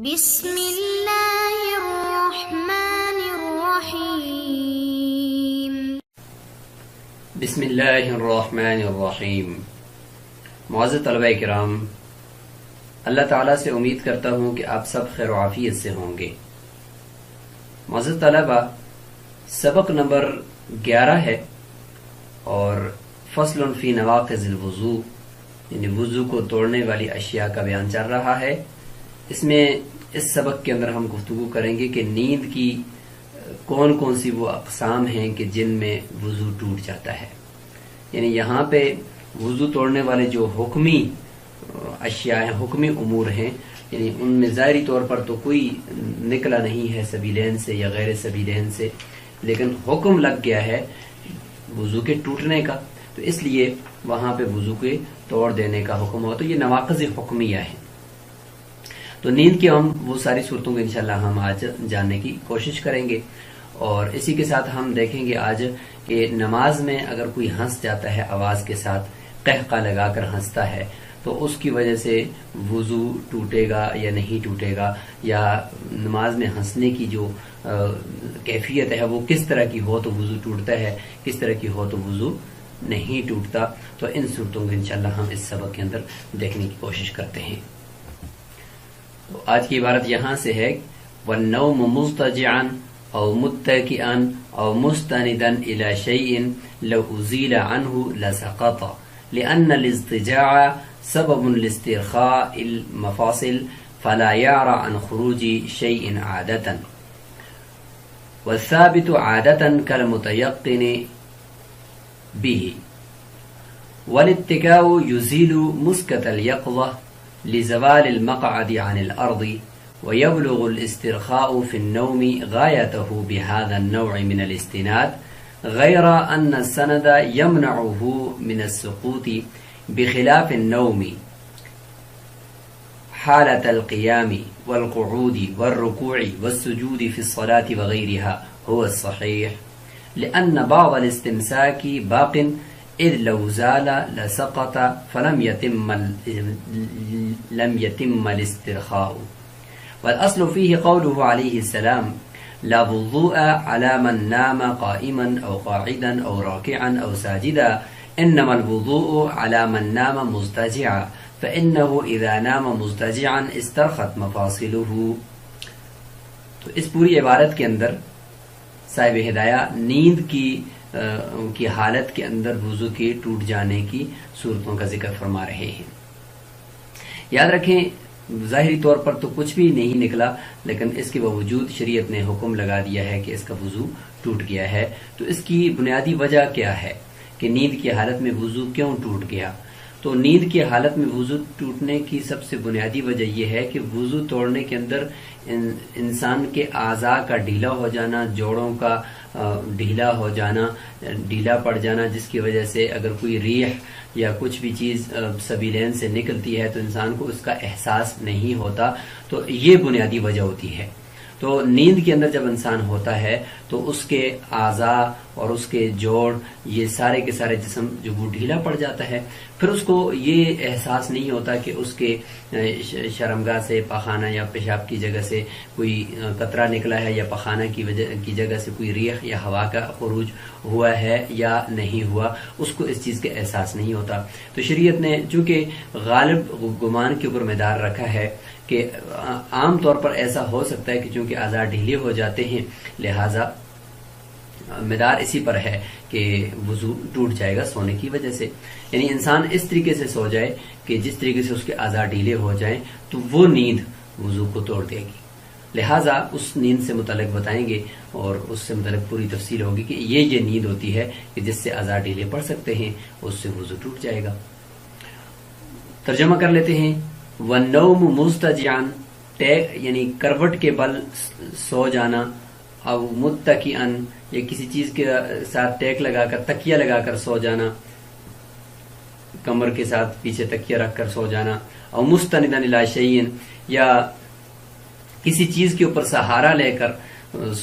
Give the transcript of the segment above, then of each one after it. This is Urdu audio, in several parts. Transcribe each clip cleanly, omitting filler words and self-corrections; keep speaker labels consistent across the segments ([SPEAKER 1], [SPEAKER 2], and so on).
[SPEAKER 1] بسم اللہ الرحمن الرحیم۔
[SPEAKER 2] بسم اللہ الرحمن الرحیم۔ معزز طلبہ کرام، اللہ تعالیٰ سے امید کرتا ہوں کہ آپ سب خیر و عافیت سے ہوں گے۔ معزز طلبہ، سبق نمبر 11 ہے اور فصل فی نواقض الوضو، یعنی وضو کو توڑنے والی اشیاء کا بیان چل رہا ہے۔ اس میں اس سبق کے اندر ہم گفتگو کریں گے کہ نیند کی کون کون سی وہ اقسام ہیں کہ جن میں وضو ٹوٹ جاتا ہے۔ یعنی یہاں پہ وضو توڑنے والے جو حکمی اشیاء ہیں، حکمی امور ہیں، یعنی ان میں ظاہری طور پر تو کوئی نکلا نہیں ہے سبیلین سے یا غیر سبیلین سے، لیکن حکم لگ گیا ہے وضو کے ٹوٹنے کا، تو اس لیے وہاں پہ وضو کے توڑ دینے کا حکم ہوا۔ تو یہ نواقض حکمیہ ہیں۔ تو نیند کی ہم وہ ساری صورتوں کو انشاءاللہ ہم آج جاننے کی کوشش کریں گے، اور اسی کے ساتھ ہم دیکھیں گے آج کہ نماز میں اگر کوئی ہنس جاتا ہے آواز کے ساتھ، قہقہ لگا کر ہنستا ہے، تو اس کی وجہ سے وضو ٹوٹے گا یا نہیں ٹوٹے گا، یا نماز میں ہنسنے کی جو کیفیت ہے وہ کس طرح کی ہو تو وضو ٹوٹتا ہے، کس طرح کی ہو تو وضو نہیں ٹوٹتا۔ تو ان صورتوں کو انشاءاللہ ہم اس سبق کے اندر دیکھنے کی کوشش کرتے ہیں۔ تو آج کی عبارت یہاں سے ہے، وَالنَّوْمُ مُضْطَجِعًا أَوْ مُتَّكِئًا أَوْ مُسْتَنِدًا إِلَى شَيْءٍ لَوْ أُزِيلَ عَنْهُ لَسَقَطَ لِأَنَّ الاضطجاع سبب لاسترخاء المفاصل فلا يعرى عن خروج شيء عادة، والثابت عادة كالمتيقن به، والاتكاء يزيل مسكة اليقظة لزوال المقعد عن الأرض، ويبلغ الاسترخاء في النوم غايته بهذا النوع من الاستناد، غير أن السند يمنعه من السقوط بخلاف النوم حالة القيام والقعود والركوع والسجود في الصلاة وغيرها هو الصحيح، لأن بعض الاستمساك باق إذ لو زال لسقط فلم يتم الاسترخاء، والأصل فيه قوله عليه السلام لا وضوء على من نام قائما أو قاعدا أو راكعا أو ساجدا، إنما الوضوء على من نام مضطجعا فإنه إذا نام مضطجعا استرخت مفاصله۔ تو اس پوری عبارت کے اندر صاحب ہدایہ نیند کی حالت کے اندر وضو کے ٹوٹ جانے کی صورتوں کا ذکر فرما رہے ہیں۔ یاد رکھیں، ظاہری طور پر تو کچھ بھی نہیں نکلا، لیکن اس کے باوجود شریعت نے حکم لگا دیا ہے کہ اس کا وضو ٹوٹ گیا ہے۔ تو اس کی بنیادی وجہ کیا ہے کہ نیند کی حالت میں وضو کیوں ٹوٹ گیا؟ تو نیند کی حالت میں وضو ٹوٹنے کی سب سے بنیادی وجہ یہ ہے کہ وضو توڑنے کے اندر انسان کے اعضاء کا ڈھیلا ہو جانا، جوڑوں کا ڈھیلا ہو جانا، ڈھیلا پڑ جانا، جس کی وجہ سے اگر کوئی ریح یا کچھ بھی چیز سبیلین سے نکلتی ہے تو انسان کو اس کا احساس نہیں ہوتا۔ تو یہ بنیادی وجہ ہوتی ہے۔ تو نیند کے اندر جب انسان ہوتا ہے تو اس کے اعضاء اور اس کے جوڑ، یہ سارے کے سارے جسم جو وہ ڈھیلا پڑ جاتا ہے، پھر اس کو یہ احساس نہیں ہوتا کہ اس کے شرمگاہ سے، پاخانہ یا پیشاب کی جگہ سے کوئی قطرہ نکلا ہے، یا پاخانہ کی جگہ سے کوئی ریح یا ہوا کا خروج ہوا ہے یا نہیں ہوا، اس کو اس چیز کا احساس نہیں ہوتا۔ تو شریعت نے چونکہ غالب گمان کے اوپر مدار رکھا ہے کہ عام طور پر ایسا ہو سکتا ہے کہ چونکہ اعضاء ڈھیلے ہو جاتے ہیں، لہٰذا مدار اسی پر ہے کہ وضو ٹوٹ جائے گا سونے کی وجہ سے۔ یعنی انسان اس طریقے سے سو جائے کہ جس طریقے سے اس کے اعضاء ڈھیلے ہو جائیں تو وہ نیند وضو کو توڑ دے گی۔ لہٰذا اس نیند سے متعلق بتائیں گے اور اس سے متعلق پوری تفصیل ہوگی کہ یہ نیند ہوتی ہے کہ جس سے اعضاء ڈھیلے پڑ سکتے ہیں، اس سے وضو ٹوٹ جائے گا۔ ترجمہ کر لیتے ہیں، وَالنَّوْمُ مُضْطَجِعًا، یعنی کروٹ کے بل سو جانا، او متکئن، یا کسی چیز کے ساتھ ٹیک لگا کر، تکیہ لگا کر سو جانا، کمر کے ساتھ پیچھے تکیہ رکھ کر سو جانا، او مستندن الی شیء، یا کسی چیز کے اوپر سہارا لے کر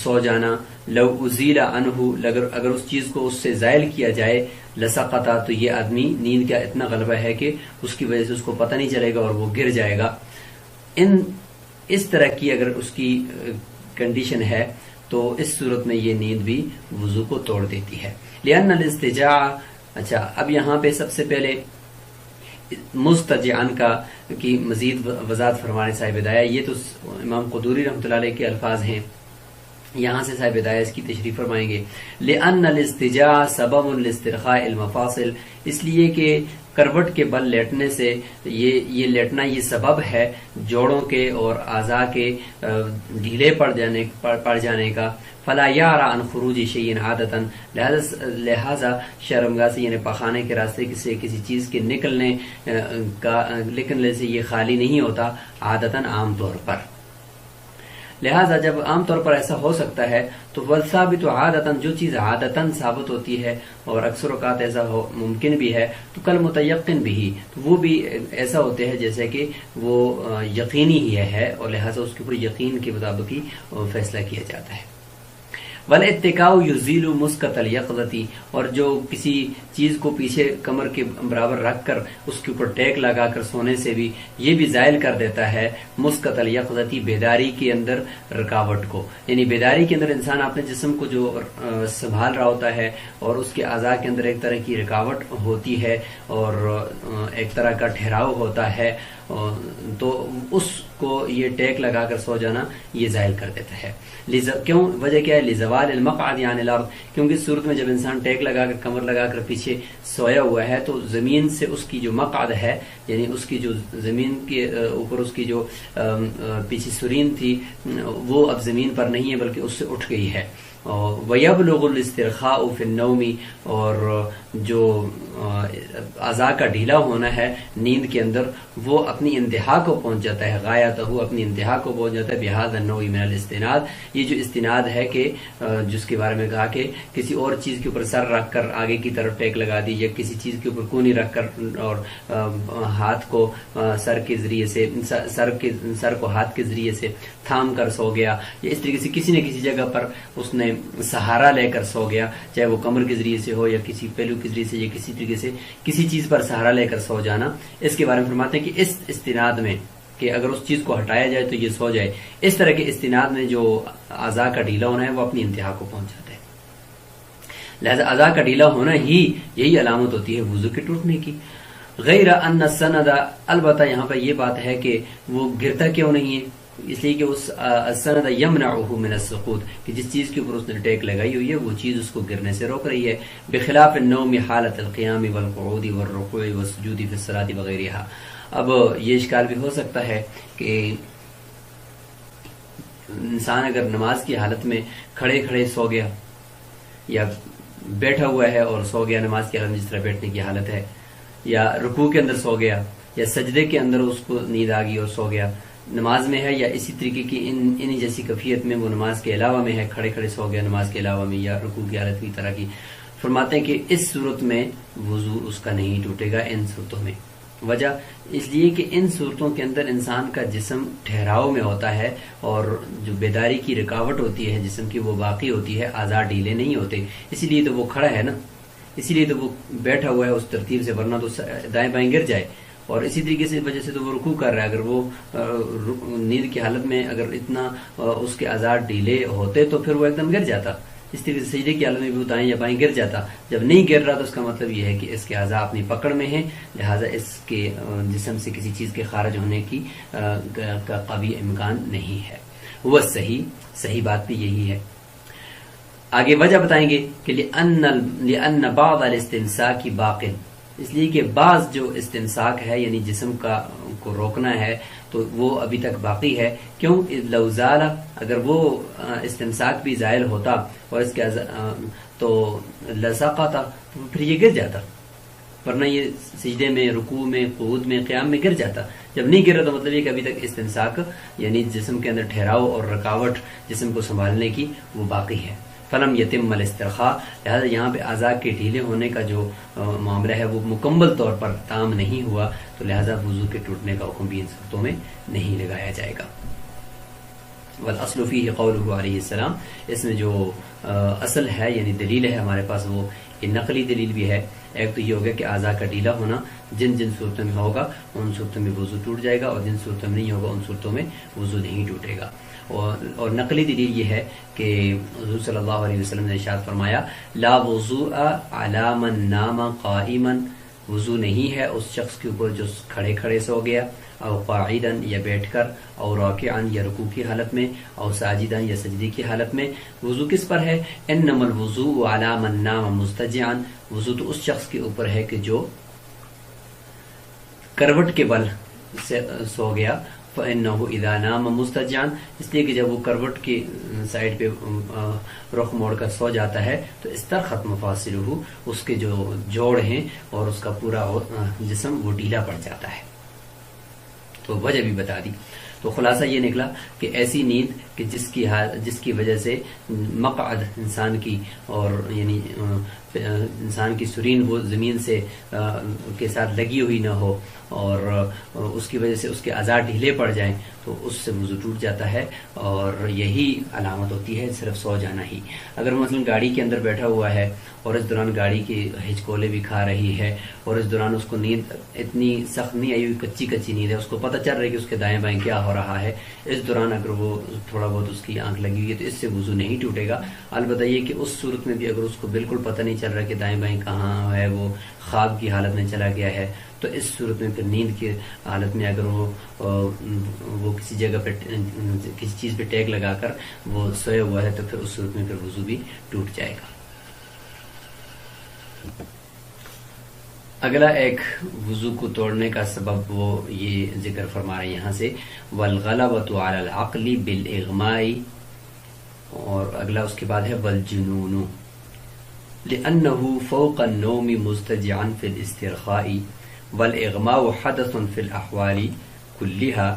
[SPEAKER 2] سو جانا، لو ازیل عنہ، اگر اس چیز کو اس سے زائل کیا جائے، لسقطا، تو یہ آدمی نیند کا اتنا غلبہ ہے کہ اس کی وجہ سے اس کو پتہ نہیں چلے گا اور وہ گر جائے گا۔ ان اس طرح کی اگر اس کی کنڈیشن ہے تو اس صورت میں یہ نیند بھی وضو کو توڑ دیتی ہے. لأن الاستجاع، اچھا اب یہاں پہ سب سے پہلے مستجعن کی مزید وضاحت فرمانے صاحب ہدایہ. یہ تو امام قدوری رحمۃ اللہ علیہ کے الفاظ ہیں، یہاں سے صاحب ہدایہ اس کی تشریح فرمائیں گے. لأن الاستجاع سبب لاسترخاء المفاصل، اس لیے کہ کروٹ کے بل لیٹنے سے یہ لیٹنا یہ سبب ہے جوڑوں کے اور اعضاء کے ڈھیلے پڑ جانے کا. فلا یارا عن خروج شیء عادتا، لہذا شرمگاہ سے یعنی پخانے کے راستے سے کسی چیز کے نکلنے سے یہ خالی نہیں ہوتا عادتا عام طور پر. لہذا جب عام طور پر ایسا ہو سکتا ہے تو والثابت عادتاً، جو چیز عادتاً ثابت ہوتی ہے اور اکثر اوقات ایسا ممکن بھی ہے تو کل متیقن بھی، تو وہ بھی ایسا ہوتے ہیں جیسے کہ وہ یقینی ہی ہے اور لہذا اس کے اوپر یقین کے مطابق ہی فیصلہ کیا جاتا ہے. والاتکاء یزیل مسکت الیقظۃ، اور جو کسی چیز کو پیچھے کمر کے برابر رکھ کر اس کے اوپر ٹیک لگا کر سونے سے بھی یہ بھی زائل کر دیتا ہے مسکت الیقظۃ، بیداری کے اندر رکاوٹ کو. یعنی بیداری کے اندر انسان اپنے جسم کو جو سنبھال رہا ہوتا ہے اور اس کے اعضاء کے اندر ایک طرح کی رکاوٹ ہوتی ہے اور ایک طرح کا ٹھہراؤ ہوتا ہے، تو اس کو یہ ٹیک لگا کر سو جانا یہ زائل کر دیتا ہے. کیوں؟ وجہ کیا ہے؟ لزوال المقعد عن الارض، کیونکہ اس صورت میں جب انسان ٹیک لگا کر کمر لگا کر پیچھے سویا ہوا ہے تو زمین سے اس کی جو مقعد ہے، یعنی اس کی جو زمین کے اوپر اس کی جو پیچھے سرین تھی وہ اب زمین پر نہیں ہے بلکہ اس سے اٹھ گئی ہے. وَيَبْلُغُ الْإِسْتِرْخَاءُ فِي النَّوْمِ، اور جو اعضاء کا ڈھیلا ہونا ہے نیند کے اندر وہ اپنی انتہا کو پہنچ جاتا ہے، غایتہ اپنی انتہا کو پہنچ جاتا ہے. بِهَذَا النَّوْعِ مِنَ الْإِسْتِنَاد، یہ جو استناد ہے کہ جس کے بارے میں کہا کہ کسی اور چیز کے اوپر سر رکھ کر آگے کی طرف ٹیک لگا دی، یا کسی چیز کے اوپر کونی رکھ کر اور ہاتھ کو سر کے ذریعے سے سر کو ہاتھ کے ذریعے سے تھام کر سو گیا، یا اس طریقے سے کسی نہ کسی جگہ پر اس نے سہارا لے کر سو گیا، چاہے وہ کمر کے ذریعے سے ہو یا کسی پہلو کے ذریعے سے یا کسی طریقے سے کسی چیز پر سہارا لے کر سو جانا. اس کے بارے میں فرماتے ہیں کہ اس استناد میں کہ اگر اس چیز کو ہٹایا جائے تو یہ سو جائے، اس طرح کے استناد میں جو اعضاء کا ڈھیلا ہونا ہے وہ اپنی انتہا کو پہنچ جاتا ہے. لہذا اعضاء کا ڈھیلا ہونا ہی یہی علامت ہوتی ہے وضو کے ٹوٹنے کی. غیر ان السند، البتہ یہاں پر یہ بات ہے کہ وہ گرتا کیوں نہیں ہے، اس لیے کہ اس السند یمنعه من السقوط، کہ جس چیز کے اوپر اس نے ٹیک لگائی ہوئی ہے وہ چیز اس کو گرنے سے روک رہی ہے. بخلاف النوم حالت القیام والقعود والرکوع والسجود فی الصلاۃ وغیرہ. اب یہ اشکال بھی ہو سکتا ہے کہ انسان اگر نماز کی حالت میں کھڑے کھڑے سو گیا یا بیٹھا ہوا ہے اور سو گیا نماز کی حالت میں جس طرح بیٹھنے کی حالت ہے، یا رکوع کے اندر سو گیا یا سجدے کے اندر اس کو نیند آ گئی اور سو گیا، نماز میں ہے یا اسی طریقے کی انہی جیسی کیفیت میں وہ نماز کے علاوہ میں ہے، کھڑے کھڑے سو گیا نماز کے علاوہ میں یا رکوع کی حالت کی طرح کی، فرماتے ہیں کہ اس صورت میں وضو اس کا نہیں ٹوٹے گا ان صورتوں میں. وجہ اس لیے کہ ان صورتوں کے اندر انسان کا جسم ٹھہراؤ میں ہوتا ہے اور جو بیداری کی رکاوٹ ہوتی ہے جسم کی وہ باقی ہوتی ہے، اعضاء ڈھیلے نہیں ہوتے، اسی لیے تو وہ کھڑا ہے نا، اسی لیے تو وہ بیٹھا ہوا ہے اس ترتیب سے، ورنہ تو دائیں بائیں گر جائے. اور اسی طریقے سے وجہ سے تو وہ رکوع کر رہا ہے. اگر وہ نیند کی حالت میں اگر اتنا اس کے اعضاء ڈھیلے ہوتے تو پھر وہ ایک دم گر جاتا. اس طریقے سے سجدے کی حالت میں بھی دائیں یا بائیں گر جاتا. جب نہیں گر رہا تو اس کا مطلب یہ ہے کہ اس کے اعضاء اپنی پکڑ میں ہیں، لہٰذا اس کے جسم سے کسی چیز کے خارج ہونے کی کا قوی امکان نہیں ہے. وہ صحیح بات بھی یہی ہے. آگے وجہ بتائیں گے کہ لأن بعض الاستمساک باق، اس لیے کہ بعض جو استمساک ہے یعنی جسم کو روکنا ہے تو وہ ابھی تک باقی ہے. کیوں؟ لو زال، اگر وہ استمساک بھی زائل ہوتا اور اس کے تو لسقط، تو پھر یہ گر جاتا، ورنہ یہ سجدے میں رکوع میں قعود میں قیام میں گر جاتا. جب نہیں گر رہا تو مطلب یہ کہ ابھی تک استمساک یعنی جسم کے اندر ٹھہراؤ اور رکاوٹ جسم کو سنبھالنے کی وہ باقی ہے. فلم یتم الاسترخاء، لہذا یہاں پہ اعضاء کے ڈھیلے ہونے کا جو معاملہ ہے وہ مکمل طور پر تام نہیں ہوا، تو لہذا وضو کے ٹوٹنے کا حکم بھی ان صورتوں میں نہیں لگایا جائے گا. والاصل فیہ قولہ علیہ السلام، اس میں جو اصل ہے یعنی دلیل ہے ہمارے پاس وہ نقلی دلیل بھی ہے ایک تو یہ ہو گیا کہ اعضاء کا ڈھیلا ہونا جن جن صورتوں میں ہوگا ان صورتوں میں وضو ٹوٹ جائے گا، اور جن صورتوں میں نہیں ہوگا ان صورتوں میں وضو نہیں ٹوٹے گا۔ اور نقلی دلیل یہ ہے کہ حضور صلی اللہ علیہ وسلم نے ارشاد فرمایا لا وضوء علی من نام قائما، وضو نہیں ہے اس شخص کے اوپر جو کھڑے کھڑے سو گیا، او قاعدا یا بیٹھ کر، او راکعا یا رکوع کی حالت میں، او ساجدا یا سجدے کی حالت میں۔ وضو کس پر ہے؟ انما الوضوء علی من نام مضطجعا، وضو تو اس شخص کے اوپر ہے کہ جو کروٹ کے بل سے سو گیا، فإنه اذا نام مضطجعا، اس لیے کہ جب وہ کروٹ کی سائڈ پہ رخ موڑ کر سو جاتا ہے تو استرخت مفاصلہ، اس کے جو جوڑ ہیں اور اس کا پورا جسم وہ ڈھیلا پڑ جاتا ہے۔ تو وجہ بھی بتا دی۔ تو خلاصہ یہ نکلا کہ ایسی نیند کہ جس کی وجہ سے مقعد انسان کی اور یعنی انسان کی سرین وہ زمین سے کے ساتھ لگی ہوئی نہ ہو اور اس کی وجہ سے اس کے اعضاء ڈھیلے پڑ جائیں تو اس سے وضو ٹوٹ جاتا ہے، اور یہی علامت ہوتی ہے صرف سو جانا ہی۔ اگر مثلا گاڑی کے اندر بیٹھا ہوا ہے اور اس دوران گاڑی کی ہچکولے بھی کھا رہی ہے اور اس دوران اس کو نیند اتنی سخت نہیں آئی ہوئی، کچی نیند ہے، اس کو پتہ چل رہا ہے کہ اس کے دائیں بائیں کیا ہو رہا ہے، اس دوران اگر وہ تھوڑا بہت اس کی آنکھ لگی ہوئی ہے تو اس سے وضو نہیں ٹوٹے گا۔ البتہ یہ کہ اس صورت میں بھی اگر اس کو بالکل پتہ نہیں چل رہا کہ دائیں بائیں کہاں ہے، وہ خواب کی حالت میں چلا گیا ہے، تو اس صورت میں پھر نیند کی حالت میں اگر وہ کسی جگہ پہ کسی چیز پہ ٹیک لگا کر وہ سویا ہوا ہے تو پھر اس صورت میں پھر وضو بھی ٹوٹ جائے گا۔ اگلا ایک وضو کو توڑنے کا سبب وہ یہ ذکر فرما رہے ہیں یہاں سے والغلبۃ علی العقل بالاغماء، اور اگلا اس کے بعد ہے والجنون لأنه فوق النوم مضطجعا في الاسترخاء والاغماء حدث في الاحوال كلها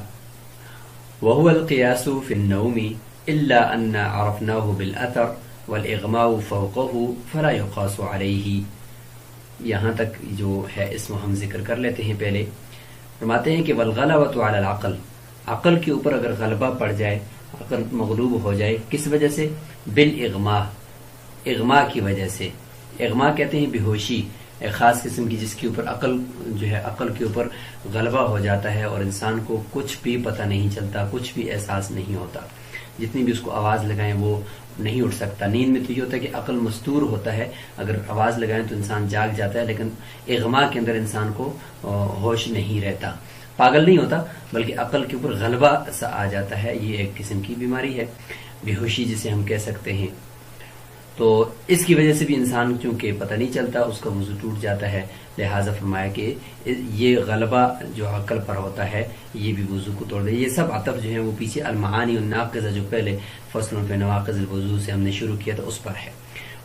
[SPEAKER 2] وهو القياس في النوم الا ان عرفناه بالاثر والاغماء فوقه فلا يقاس عليه۔ یہاں تک جو ہے اس میں ہم ذکر کر لیتے ہیں۔ پہلے فرماتے ہیں کہ والغلبۃ علی العقل، عقل کے اوپر اگر غلبہ پڑ جائے، عقل مغلوب ہو جائے، کس وجہ سے؟ بالاغماء، اغماء کی وجہ سے۔ اغماء کہتے ہیں بے ہوشی، ایک خاص قسم کی جس کے اوپر عقل جو ہے عقل کے اوپر غلبہ ہو جاتا ہے اور انسان کو کچھ بھی پتہ نہیں چلتا، کچھ بھی احساس نہیں ہوتا، جتنی بھی اس کو آواز لگائیں وہ نہیں اٹھ سکتا۔ نیند میں تو یہ ہوتا ہے کہ عقل مستور ہوتا ہے، اگر آواز لگائیں تو انسان جاگ جاتا ہے، لیکن اغماء کے اندر انسان کو ہوش نہیں رہتا، پاگل نہیں ہوتا بلکہ عقل کے اوپر غلبہ سا آ جاتا ہے۔ یہ ایک قسم کی بیماری ہے، بے ہوشی جسے ہم کہہ سکتے ہیں۔ تو اس کی وجہ سے بھی انسان چونکہ پتہ نہیں چلتا اس کا وضو ٹوٹ جاتا ہے، لہٰذا فرمایا کہ یہ غلبہ جو عقل پر ہوتا ہے یہ بھی وضو کو توڑ دے۔ یہ سب عطف جو ہیں وہ پیچھے المعانی الناقضہ جو پہلے فصل فی نواقض الوضو سے ہم نے شروع کیا تھا اس پر ہے۔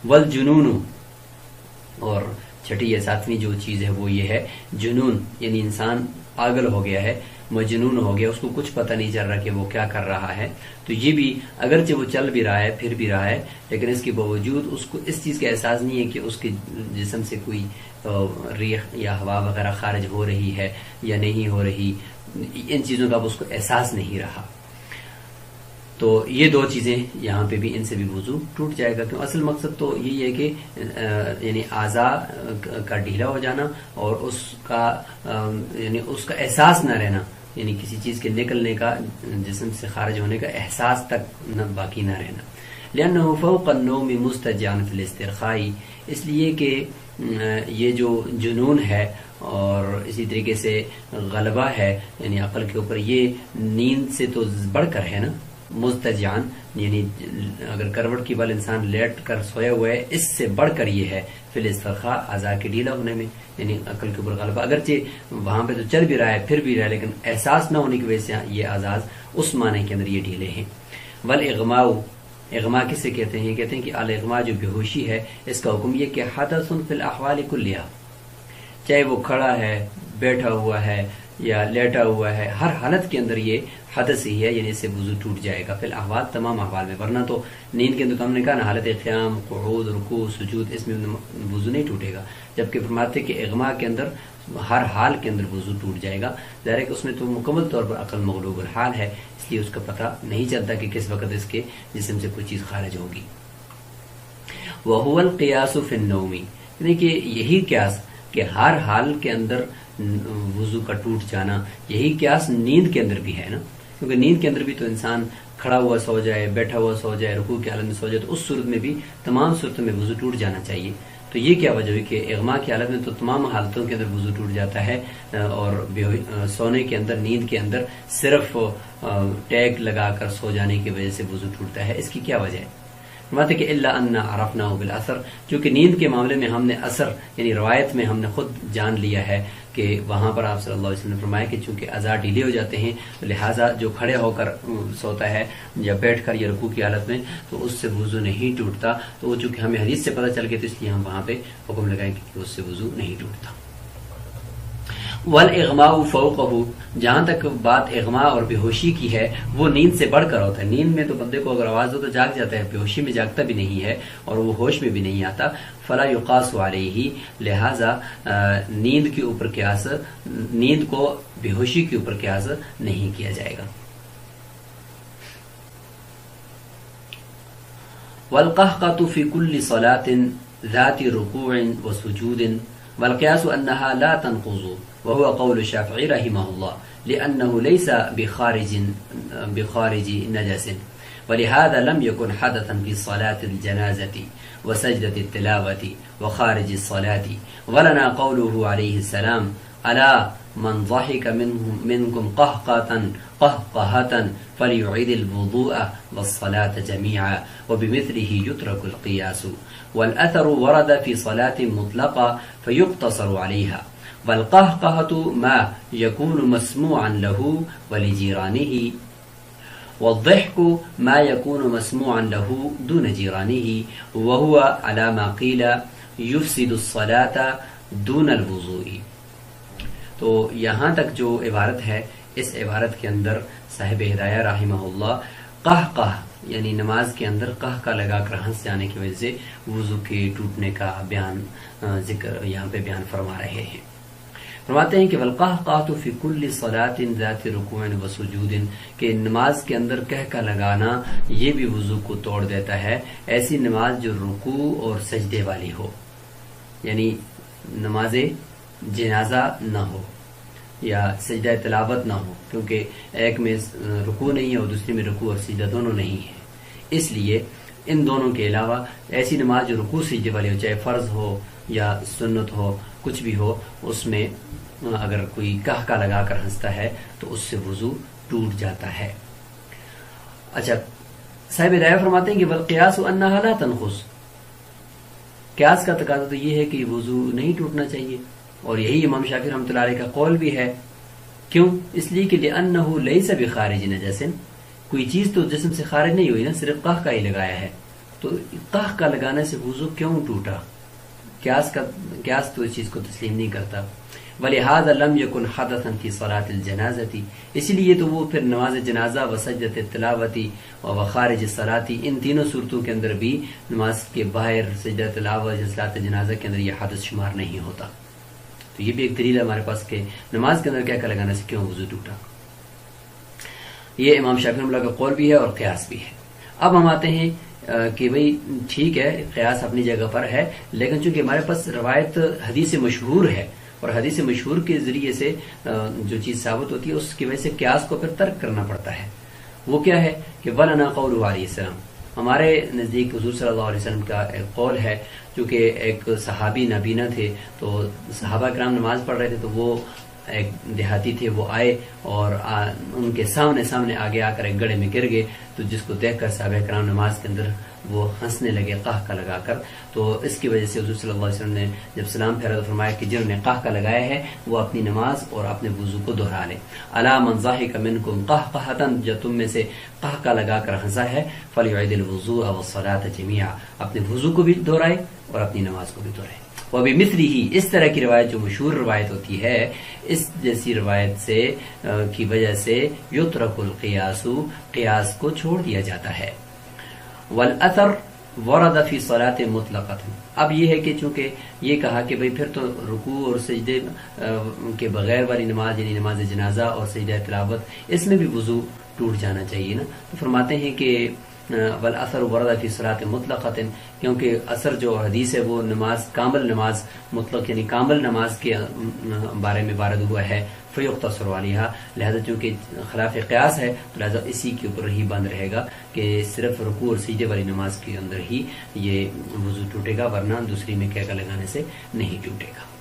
[SPEAKER 2] والجنون، اور چھٹی یا ساتویں جو چیز ہے وہ یہ ہے جنون، یعنی انسان پاگل ہو گیا ہے، مجنون ہو گیا، اس کو کچھ پتہ نہیں چل رہا کہ وہ کیا کر رہا ہے۔ تو یہ بھی اگرچہ وہ چل بھی رہا ہے پھر بھی رہا ہے، لیکن اس کے باوجود اس کو اس چیز کا احساس نہیں ہے کہ اس کے جسم سے کوئی ریح یا ہوا وغیرہ خارج ہو رہی ہے یا نہیں ہو رہی، ان چیزوں کا اس کو احساس نہیں رہا۔ تو یہ دو چیزیں یہاں پہ بھی، ان سے بھی وضو ٹوٹ جائے گا، کیوں اصل مقصد تو یہی ہے کہ یعنی اعضاء کا ڈھیلا ہو جانا اور اس کا یعنی اس کا احساس نہ رہنا، یعنی کسی چیز کے نکلنے کا، جسم سے خارج ہونے کا احساس تک باقی نہ رہنا۔ لأنه فوق النوم مضطجعا في الاسترخاء، اس لیے کہ یہ جو جنون ہے اور اسی طریقے سے غلبہ ہے یعنی عقل کے اوپر، یہ نیند سے تو بڑھ کر ہے نا، مضطجعا یعنی اگر کروٹ کی بل انسان لیٹ کر سویا ہوا ہے، اس سے بڑھ کر یہ ہے فی الاسترخاء، اعضاء کے ڈھیلا ہونے میں، یعنی عقل کے اوپر غلبہ، اگرچہ وہاں پہ تو چل بھی رہا ہے پھر بھی رہا ہے، لیکن احساس نہ ہونے کی وجہ سے یہ اعضاء اس معنی کے اندر یہ ڈھیلے ہیں۔ والاغماء، اغماء کسے کہتے ہیں؟ کہتے ہیں کہ الاغماء جو بے ہوشی ہے، اس کا حکم یہ کہ حدث فی الاحوال کلیہا، چاہے وہ کھڑا ہے، بیٹھا ہوا ہے یا لیٹا ہوا ہے، ہر حالت کے اندر یہ حدث ہی ہے، یعنی اس سے وضو ٹوٹ جائے گا فی الاحوال، تمام احوال میں۔ ورنہ تو نیند کے اندر تو ہم نے کہا نا حالت قیام، قعود، رکوع، سجود، اس میں وضو نہیں ٹوٹے گا، جبکہ فرماتے کہ اغماء کے اندر ہر حال کے اندر وضو ٹوٹ جائے گا۔ ظاہر ہے کہ اس میں تو مکمل طور پر عقل مغلوب الحال ہے، اس لیے اس کا پتہ نہیں چلتا کہ کس وقت اس کے جسم سے کوئی چیز خارج ہوگی۔ وَهُوَ الْقِيَاسُ فِي النَّوْمِ، یعنی کہ یہی قیاس کہ ہر حال کے اندر وضو کا ٹوٹ جانا، یہی قیاس نیند کے اندر بھی ہے نا، کیونکہ نیند کے اندر بھی تو انسان کھڑا ہوا سو جائے، بیٹھا ہوا سو جائے، رکوع کی حالت میں سو جائے، تو اس صورت میں بھی تمام صورتوں میں وضو ٹوٹ جانا چاہیے. تو یہ کیا وجہ ہوئی کہ اغما کی حالت میں تو تمام حالتوں کے اندر وضو ٹوٹ جاتا ہے، اور سونے کے اندر، نیند کے اندر صرف ٹیگ لگا کر سو جانے کی وجہ سے وضو ٹوٹتا ہے. اس کی کیا وجہ ہے؟ فرماتے کہ الا ان عرفنا بالاثر، کیونکہ نیند کے معاملے میں ہم نے اثر یعنی روایت میں ہم نے خود جان لیا ہے کہ وہاں پر آپ صلی اللہ علیہ وسلم نے فرمایا کہ چونکہ اعضاء ڈھیلے ہو جاتے ہیں تو لہٰذا جو کھڑے ہو کر سوتا ہے یا بیٹھ کر یا رکوع کی حالت میں تو اس سے وضو نہیں ٹوٹتا. تو وہ چونکہ ہمیں حدیث سے پتہ چل گیا تو اس لیے ہم وہاں پہ حکم لگائیں کہ اس سے وضو نہیں ٹوٹتا. والاغماء فوقہ، جہاں تک بات اغما اور بے ہوشی کی ہے وہ نیند سے بڑھ کر ہوتا ہے. نیند میں تو بندے کو اگر آواز ہو تو جاگ جاتا ہے، بے ہوشی میں جاگتا بھی نہیں ہے اور وہ ہوش میں بھی نہیں آتا. فلا یقاس علیہ، لہذا نیند کے اوپر قیاس، نیند کو بے ہوشی کے اوپر قیاس نہیں کیا جائے گا. والقہقہ فی کل صلاة ذات رکوع وسجود والقياس أنها لا تنقض، وهو قول الشافعي رحمه الله، لأنه ليس بخارج نجس، ولهذا لم يكن حدثا في صلاة الجنازة وسجدة التلاوة وخارج الصلاة. ولنا قوله عليه السلام ألا من ضحك منكم قهقهة فليعيد الوضوء والصلاة جميعا، وبمثله يترك القياس. والأثر ورد في صلاة مطلقة فيقتصر عليها، والقهقهة ما يكون مسموعا له ولجيرانه، والضحك ما يكون مسموعا له دون جيرانه، وهو على ما قيل يفسد الصلاة دون الوضوء. تو یہاں تک جو عبارت ہے، اس عبارت کے اندر صاحب ہدایہ رحمہ اللہ قہقہ یعنی نماز کے اندر قہقہ لگا کر ہنس جانے کی وجہ سے وضو کے ٹوٹنے کا بیان ذکر یہاں پہ بیان فرما رہے ہیں. فرماتے ہیں کہ والقہقہ فی کل صلاۃ ذات رکوع وسجود، کہ نماز کے اندر قہقہ لگانا یہ بھی وضو کو توڑ دیتا ہے. ایسی نماز جو رکوع اور سجدے والی ہو، یعنی نماز جنازہ نہ ہو یا سجدہ تلاوت نہ ہو، کیونکہ ایک میں رکوع نہیں ہے اور دوسری میں رکوع اور سجدہ دونوں نہیں ہے. اس لیے ان دونوں کے علاوہ ایسی نماز جو رکوع سجدے والی ہو، چاہے فرض ہو یا سنت ہو، کچھ بھی ہو، اس میں اگر کوئی قہقہ لگا کر ہنستا ہے تو اس سے وضو ٹوٹ جاتا ہے. اچھا، صاحب ہدایہ فرماتے ہیں کہ والقیاس انہا لا تنقض، قیاس کا تقاضا تو یہ ہے کہ وضو نہیں ٹوٹنا چاہیے، اور یہی امام شافعی رحمۃ اللہ علیہ کا قول بھی ہے. کیوں؟ اس لیے کہ لأنہ لیس بخارج نجس، کوئی چیز تو جسم سے خارج نہیں ہوئی نا، صرف قہقہ ہی لگایا ہے، تو قہقہ لگانے سے وضو کیوں ٹوٹا؟ قیاس تو اس چیز کو تسلیم نہیں کرتا. ولہذا لم یکن حدثا فی صلاۃ الجنازہ، اسی لیے تو وہ پھر نماز جنازہ و سجدۃ التلاوۃ و خارج الصلاۃ، ان تینوں صورتوں کے اندر بھی نماز کے باہر سجدہ تلاوت یا صلاۃ جنازہ کے اندر یہ حدث شمار نہیں ہوتا. تو یہ بھی ایک دلیل ہے ہمارے پاس کہ نماز کے اندر قہقہ لگانے سے کیوں وضو ٹوٹا. یہ امام شافعی رحمۃ اللہ کا قول بھی ہے اور قیاس بھی ہے. اب ہم آتے ہیں کہ بھئی ٹھیک ہے، قیاس اپنی جگہ پر ہے، لیکن چونکہ ہمارے پاس روایت حدیث مشہور ہے اور حدیث مشہور کے ذریعے سے جو چیز ثابت ہوتی ہے اس کی وجہ سے قیاس کو پھر ترک کرنا پڑتا ہے. وہ کیا ہے کہ وَلَنَا قَوْلُهُ عَلَيْهِ السَّلَامُ، ہمارے نزدیک حضور صلی اللہ علیہ وسلم کا ایک قول ہے. چونکہ ایک صحابی نابینا تھے تو صحابہ کرام نماز پڑھ رہے تھے، تو وہ ایک دیہاتی تھے، وہ آئے اور ان کے سامنے آگے آ کر ایک گڑھے میں گر گئے. تو جس کو دیکھ کر صحابہ کرام نماز کے اندر وہ ہنسنے لگے قہقہ لگا کر. تو اس کی وجہ سے حضور صلی اللہ علیہ وسلم نے جب سلام پھیرا تو فرمایا کہ جنہوں نے قہقہ لگایا ہے وہ اپنی نماز اور اپنے وضو کو دہرا لے. الا من ضحک منکم قہقہۃ، جو تم میں سے قہقہ لگا کر ہنسا ہے، فلیعید الوضوء والصلاۃ جميعا، اپنے وضو کو بھی دہرائے اور اپنی نماز کو بھی دہرائے. وبمثلہ، اس طرح کی روایت جو مشہور روایت ہوتی ہے، اس جیسی روایت سے کی وجہ سے یترک القیاس، قیاس کو چھوڑ دیا جاتا ہے. والاثر ورد فی صلاۃ مطلقۃ، اب یہ ہے کہ چونکہ یہ کہا کہ بھئی پھر تو رکوع اور سجدے کے بغیر والی نماز یعنی نماز جنازہ اور سجدہ تلاوت، اس میں بھی وضو ٹوٹ جانا چاہیے نا. تو فرماتے ہیں کہ والاثر ورد فی صلاۃ مطلقۃ، کیونکہ اثر جو حدیث ہے وہ نماز کامل نماز مطلق یعنی کامل نماز کے بارے میں وارد ہوا ہے، فیختصر علیہا، لہذا چونکہ خلاف قیاس ہے تو لہذا اسی کے اوپر ہی بند رہے گا کہ صرف رکوع اور سجدے والی نماز کے اندر ہی یہ وضو ٹوٹے گا، ورنہ دوسری میں قہقہ لگانے سے نہیں ٹوٹے گا۔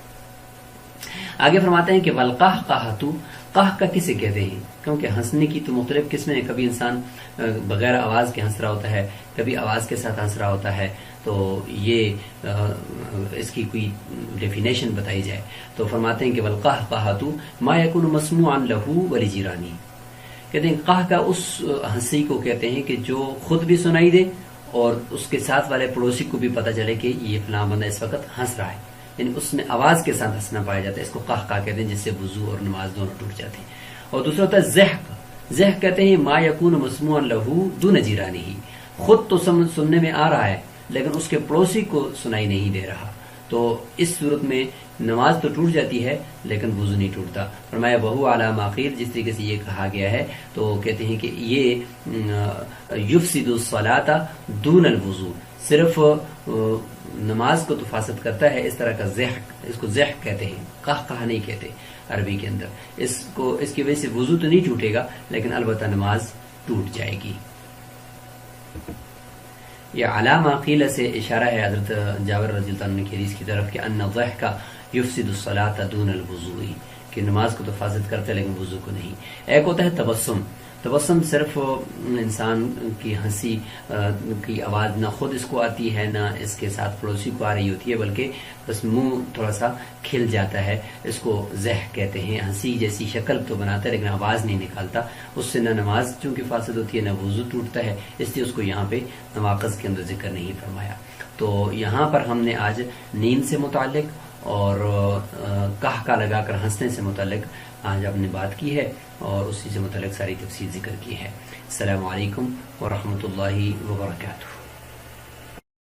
[SPEAKER 2] آگے فرماتے ہیں کہ والقہقہۃ، قہقہ کسے کہتے ہیں؟ کیونکہ ہنسنے کی تو مختلف قسمیں ہیں، کبھی انسان بغیر آواز کے ہنس رہا ہوتا ہے، کبھی آواز کے ساتھ ہنس رہا ہوتا ہے، تو یہ اس کی کوئی ڈیفینیشن بتائی جائے تو فرماتے ہیں کہ والقہقہۃ ما یکون مسموعا لہ ولجیرانہ، کہتے ہیں قہقہ اس ہنسی کو کہتے ہیں کہ جو خود بھی سنائی دے اور اس کے ساتھ والے پڑوسی کو بھی پتہ چلے کہ یہ فلاں بندہ اس وقت ہنس رہا ہے، یعنی اس میں آواز کے ساتھ ہنسنا پایا جاتا ہے، اس کو قہقہ کہتے ہیں، جس سے وضو اور نماز دونوں ٹوٹ جاتے ہیں۔ اور دوسرا ہوتا ہے ضحک، ضحک کہتے ہیں ما یکون مسموعا لہ دون جیرانہ، خود تو سننے میں آ رہا ہے لیکن اس کے پڑوسی کو سنائی نہیں دے رہا، تو اس صورت میں نماز تو ٹوٹ جاتی ہے لیکن وضو نہیں ٹوٹتا۔ فرمایا وہو علی ما قیل، جس طریقے سے یہ کہا گیا ہے تو کہتے ہیں کہ یہ یفسد الصلاۃ دون الوضو، صرف نماز کو تو فاسد کرتا ہے، اس طرح کا ضحک، اس کو ضحک کہتے ہیں، قہقہ نہیں کہتے عربی کے اندر، اس کی وجہ سے وضو تو نہیں ٹوٹے گا لیکن البتہ نماز ٹوٹ جائے گی۔ یہ علامہ قیل سے اشارہ ہے حضرت جابر رضی اللہ عنہ کی حدیث کی طرف کہ ان الضحک یفسد الصلاۃ دون الوضوء، کہ نماز کو تو فاسد کرتا ہے لیکن وضو کو نہیں۔ ایک ہوتا ہے تبسم، تبسم صرف انسان کی ہنسی کی آواز نہ خود اس کو آتی ہے نہ اس کے ساتھ پڑوسی کو آ رہی ہوتی ہے، بلکہ بس منہ تھوڑا سا کھل جاتا ہے، اس کو ضحک کہتے ہیں۔ ہنسی جیسی شکل تو بناتا ہے لیکن آواز نہیں نکالتا، اس سے نہ نماز چونکہ فاسد ہوتی ہے نہ وضو ٹوٹتا ہے، اس لیے اس کو یہاں پہ نواقض کے اندر ذکر نہیں فرمایا۔ تو یہاں پر ہم نے آج نیند سے متعلق اور قہقہ لگا کر ہنسنے سے متعلق آج آپ نے بات کی ہے اور اسی سے متعلق ساری تفصیل ذکر کی ہے۔ السلام علیکم ورحمۃ اللہ وبرکاتہ۔